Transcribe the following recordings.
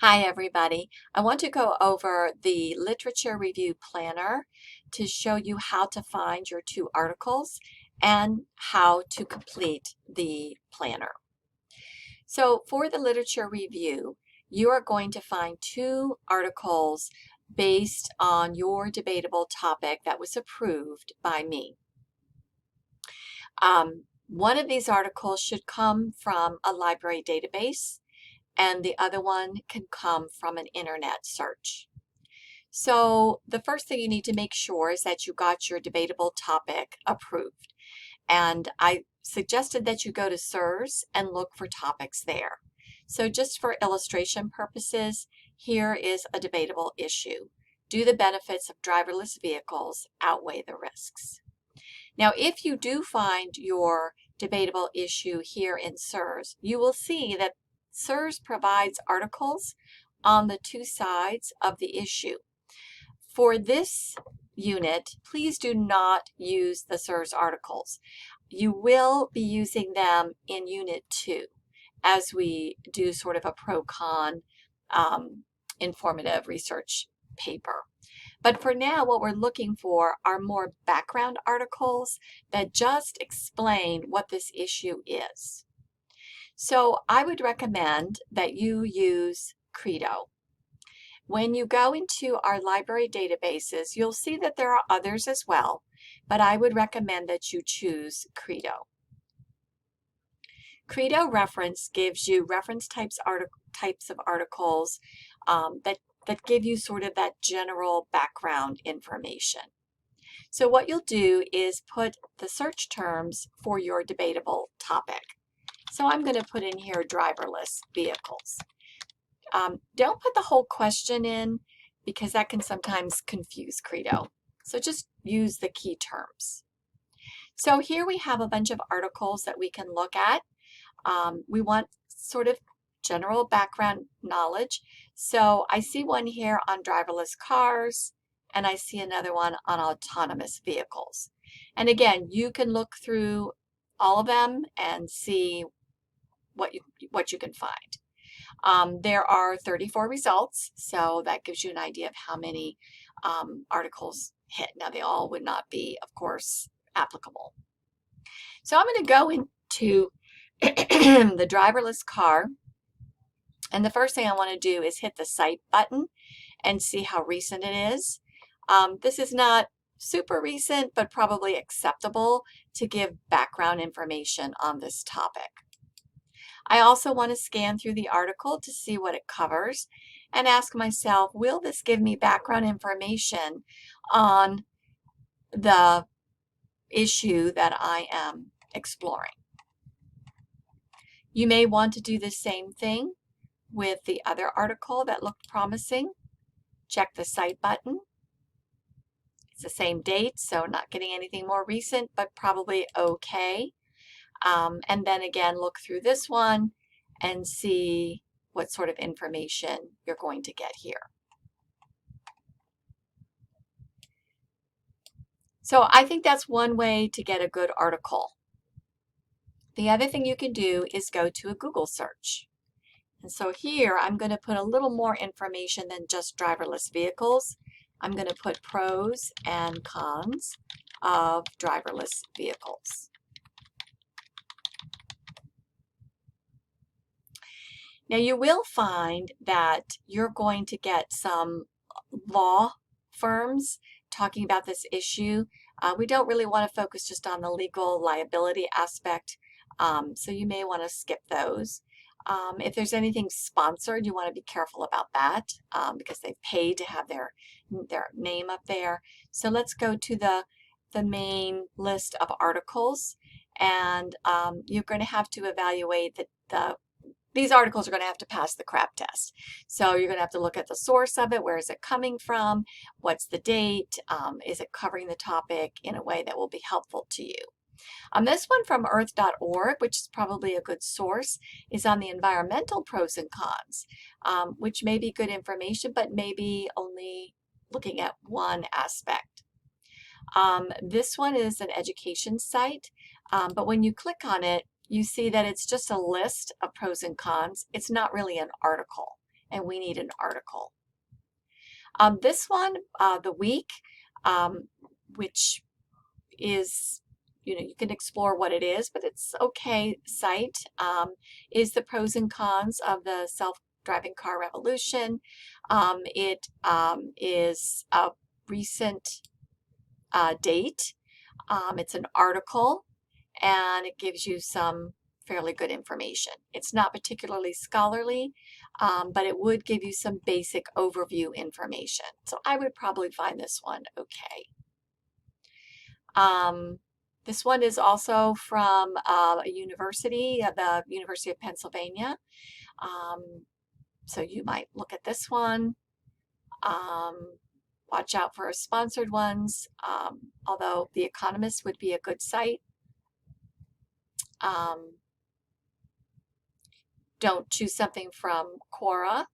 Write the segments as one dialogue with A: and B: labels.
A: Hi, everybody. I want to go over the Literature Review Planner to show you how to find your two articles and how to complete the planner. So for the Literature Review, you are going to find two articles based on your debatable topic that was approved by me. One of these articles should come from a library database, and the other one can come from an internet search. So the first thing you need to make sure is that you got your debatable topic approved. And I suggested that you go to SIRS and look for topics there. So just for illustration purposes, here is a debatable issue. Do the benefits of driverless vehicles outweigh the risks? Now, if you do find your debatable issue here in SIRS, you will see that SIRS provides articles on the two sides of the issue. For this unit, please do not use the SIRS articles. You will be using them in Unit 2 as we do sort of a pro-con informative research paper. But for now, what we're looking for are more background articles that just explain what this issue is. So I would recommend that you use Credo. When you go into our library databases, you'll see that there are others as well, but I would recommend that you choose Credo. Credo Reference gives you reference types of articles that give you sort of that general background information. So what you'll do is put the search terms for your debatable topic. So I'm going to put in here driverless vehicles. Don't put the whole question in because that can sometimes confuse Credo. So just use the key terms. So here we have a bunch of articles that we can look at. We want sort of general background knowledge. So I see one here on driverless cars, and I see another one on autonomous vehicles. And again, you can look through all of them and see what you can find. There are 34 results, so that gives you an idea of how many articles hit. Now, they all would not be, of course, applicable. So I'm going to go into the driverless car, and the first thing I want to do is hit the Cite button and see how recent it is. This is not super recent, but probably acceptable to give background information on this topic. I also want to scan through the article to see what it covers and ask myself, will this give me background information on the issue that I am exploring? You may want to do the same thing with the other article that looked promising. Check the Cite button. It's the same date, so not getting anything more recent, but probably okay. And then again, look through this one and see what sort of information you're going to get here. So I think that's one way to get a good article. The other thing you can do is go to a Google search. And so here I'm going to put a little more information than just driverless vehicles. I'm going to put pros and cons of driverless vehicles. Now you will find that you're going to get some law firms talking about this issue. We don't really want to focus just on the legal liability aspect, so you may want to skip those. If there's anything sponsored, you want to be careful about that because they've paid to have their name up there. So let's go to the main list of articles, and you're going to have to evaluate these articles are going to have to pass the CRAP test. So you're going to have to look at the source of it. Where is it coming from? What's the date? Is it covering the topic in a way that will be helpful to you? This one from earth.org, which is probably a good source, is on the environmental pros and cons, which may be good information, but maybe only looking at one aspect. This one is an education site, but when you click on it, you see that it's just a list of pros and cons. It's not really an article, and we need an article. This one, the week, which is, you can explore what it is, but it's okay site, is the pros and cons of the self-driving car revolution. It is a recent date. It's an article, and it gives you some fairly good information. It's not particularly scholarly, but it would give you some basic overview information. So I would probably find this one okay. This one is also from a university, the University of Pennsylvania. So you might look at this one. Watch out for sponsored ones, although The Economist would be a good site. Don't choose something from Quora.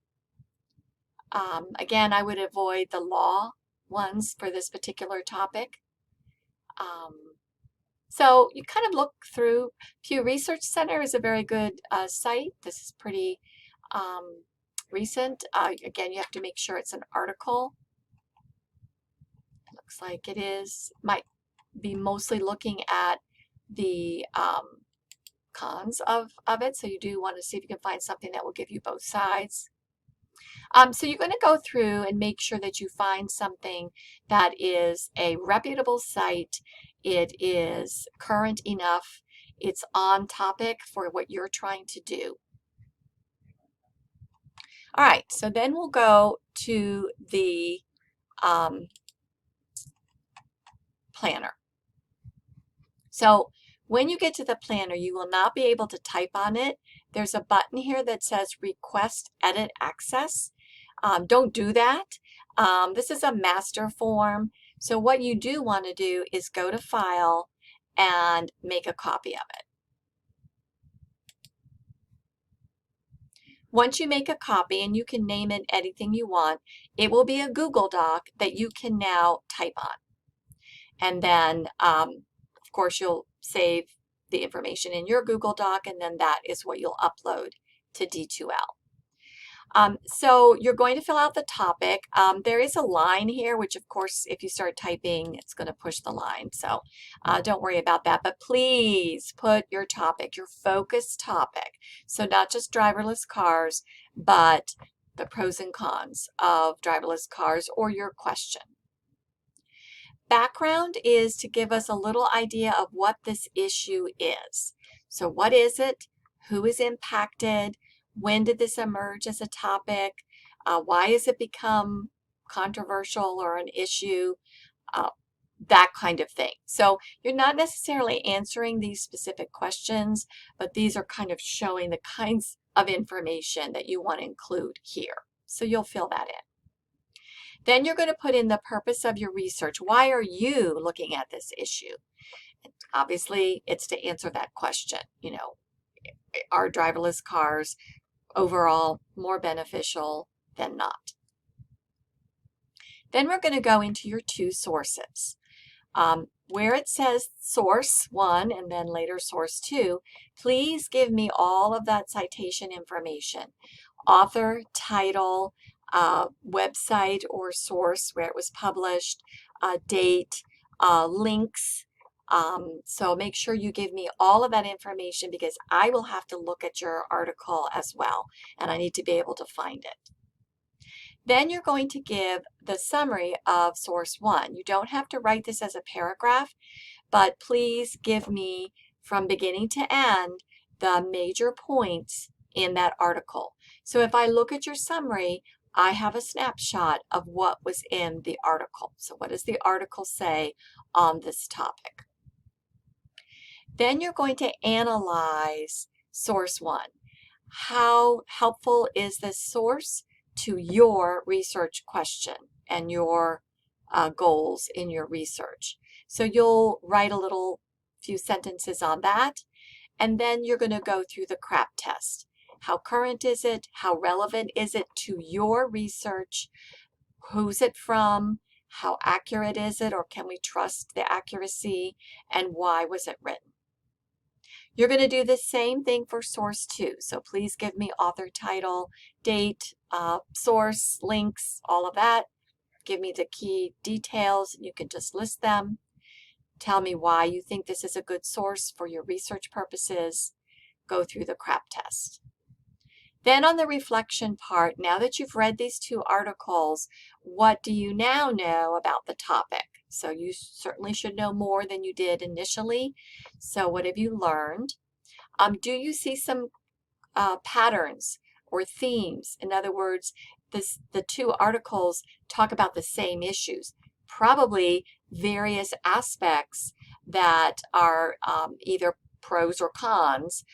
A: Again, I would avoid the law ones for this particular topic. So you kind of look through. Pew Research Center is a very good site. This is pretty recent. Again, you have to make sure it's an article. It looks like it is. Might be mostly looking at the cons of it. So you do want to see if you can find something that will give you both sides. So you're going to go through and make sure that you find something that is a reputable site. It is current enough. It's on topic for what you're trying to do. All right, so then we'll go to the planner. So when you get to the planner, you will not be able to type on it. There's a button here that says Request Edit Access. Don't do that. This is a master form. So what you do want to do is go to File and make a copy of it. Once you make a copy, and you can name it anything you want, it will be a Google Doc that you can now type on. And then, of course, you'll save the information in your Google Doc, and then that is what you'll upload to D2L. So you're going to fill out the topic. There is a line here, which of course, if you start typing, it's going to push the line. So don't worry about that, but please put your topic, your focus topic. So not just driverless cars, but the pros and cons of driverless cars or your question. Background is to give us a little idea of what this issue is. So what is it? Who is impacted? When did this emerge as a topic? Why has it become controversial or an issue? That kind of thing. So you're not necessarily answering these specific questions, but these are kind of showing the kinds of information that you want to include here. So you'll fill that in. Then you're going to put in the purpose of your research. Why are you looking at this issue? Obviously, it's to answer that question. Are driverless cars overall more beneficial than not? Then we're going to go into your two sources. Where it says source 1 and then later source 2, please give me all of that citation information. Author, title, website or source where it was published, date, links. So make sure you give me all of that information because I will have to look at your article as well, and I need to be able to find it. Then you're going to give the summary of source 1. You don't have to write this as a paragraph, but please give me from beginning to end the major points in that article. So if I look at your summary, I have a snapshot of what was in the article. So what does the article say on this topic? Then you're going to analyze source 1. How helpful is this source to your research question and your goals in your research? So you'll write a little few sentences on that, and then you're going to go through the CRAP test. How current is it? How relevant is it to your research? Who's it from? How accurate is it, or can we trust the accuracy? And why was it written? You're going to do the same thing for source too. So please give me author, title, date, source, links, all of that. Give me the key details. You can just list them. Tell me why you think this is a good source for your research purposes. Go through the CRAP test. Then on the reflection part, now that you've read these two articles, what do you now know about the topic? So you certainly should know more than you did initially. So what have you learned? Do you see some patterns or themes? In other words, the two articles talk about the same issues, probably various aspects that are either pros or cons,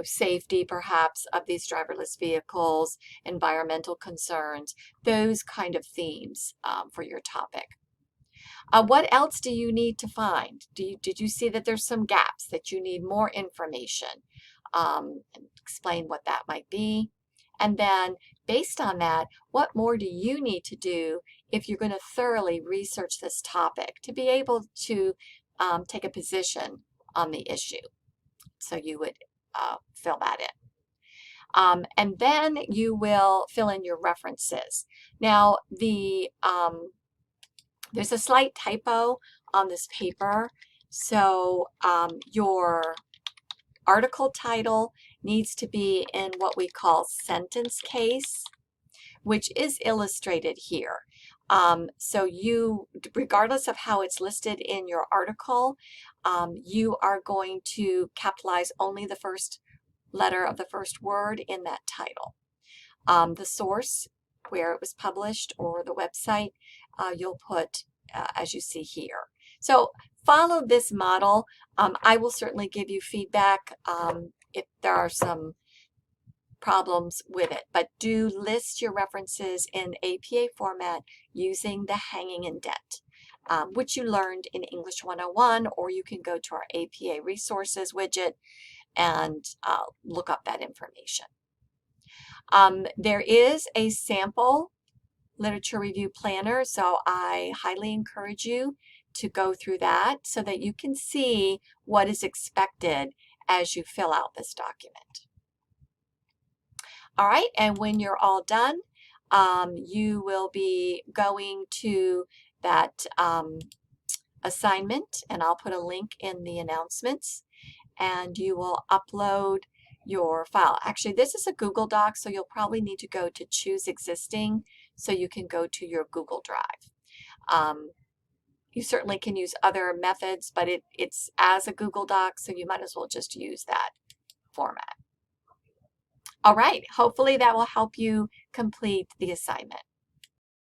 A: safety perhaps of these driverless vehicles, environmental concerns, those kind of themes for your topic. What else do you need to find? Did you see that there's some gaps, that you need more information? Explain what that might be. And then based on that, what more do you need to do if you're going to thoroughly research this topic to be able to take a position on the issue? So you would fill that in. And then you will fill in your references. Now, there's a slight typo on this paper. So your article title needs to be in what we call sentence case, which is illustrated here. So you, regardless of how it's listed in your article, you are going to capitalize only the first letter of the first word in that title. The source, where it was published, or the website, you'll put as you see here. So follow this model. I will certainly give you feedback if there are some problems with it, but do list your references in APA format using the hanging indent, which you learned in English 101, or you can go to our APA resources widget and look up that information. There is a sample literature review planner, so I highly encourage you to go through that so that you can see what is expected as you fill out this document. All right, and when you're all done, you will be going to that assignment, and I'll put a link in the announcements, and you will upload your file. Actually, this is a Google Doc, so you'll probably need to go to Choose Existing so you can go to your Google Drive. You certainly can use other methods, but it's as a Google Doc, so you might as well just use that format. All right, hopefully that will help you complete the assignment.